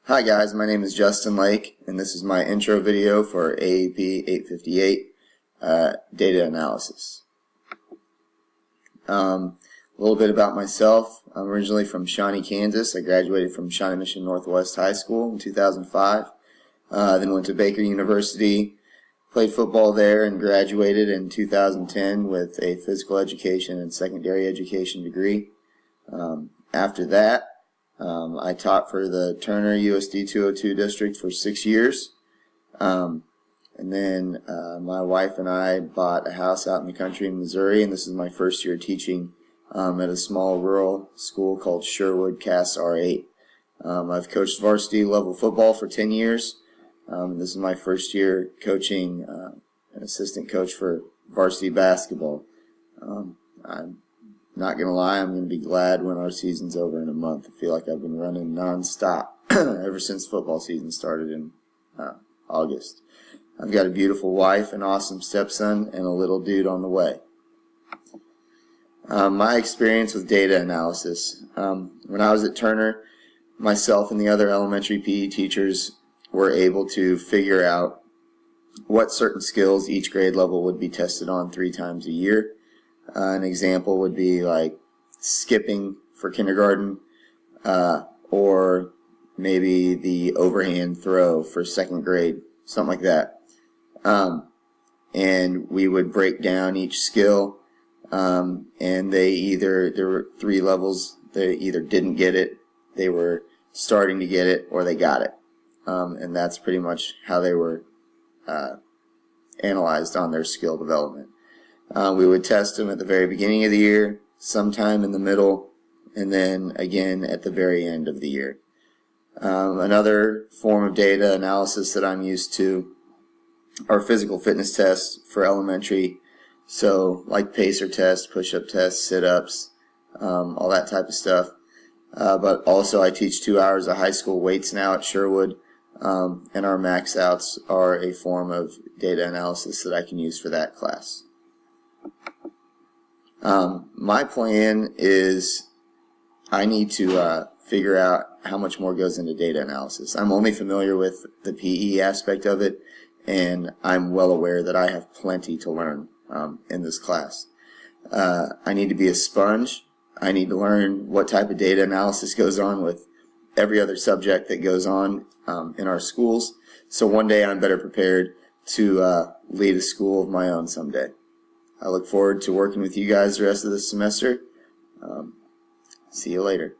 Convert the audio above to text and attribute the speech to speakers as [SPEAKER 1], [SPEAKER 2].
[SPEAKER 1] Hi guys, my name is Justin Lake, and this is my intro video for AAP 858 data analysis. A little bit about myself. I'm originally from Shawnee, Kansas. I graduated from Shawnee Mission Northwest High School in 2005. Then went to Baker University, played football there, and graduated in 2010 with a physical education and secondary education degree. After that, I taught for the Turner USD 202 district for 6 years. And then my wife and I bought a house out in the country in Missouri, and this is my first year teaching at a small rural school called Sherwood Cass R8. I've coached varsity level football for 10 years. This is my first year coaching an assistant coach for varsity basketball. I'm not going to lie, I'm going to be glad when our season's over in a month. I feel like I've been running non-stop ever since football season started in August. I've got a beautiful wife, an awesome stepson, and a little dude on the way. My experience with data analysis. When I was at Turner, myself and the other elementary PE teachers were able to figure out what certain skills each grade level would be tested on 3 times a year. An example would be like skipping for kindergarten, or maybe the overhand throw for 2nd grade, something like that. And we would break down each skill, and there were 3 levels. They either didn't get it, they were starting to get it, or they got it. And that's pretty much how they were analyzed on their skill development. We would test them at the very beginning of the year, sometime in the middle, and then again at the very end of the year. Another form of data analysis that I'm used to are physical fitness tests for elementary, so like pacer tests, push-up tests, sit-ups, all that type of stuff. But also I teach 2 hours of high school weights now at Sherwood, and our max outs are a form of data analysis that I can use for that class. My plan is I need to figure out how much more goes into data analysis. I'm only familiar with the PE aspect of it, and I'm well aware that I have plenty to learn in this class. I need to be a sponge. I need to learn what type of data analysis goes on with every other subject that goes on in our schools, so one day I'm better prepared to lead a school of my own someday. I look forward to working with you guys the rest of this semester. See you later.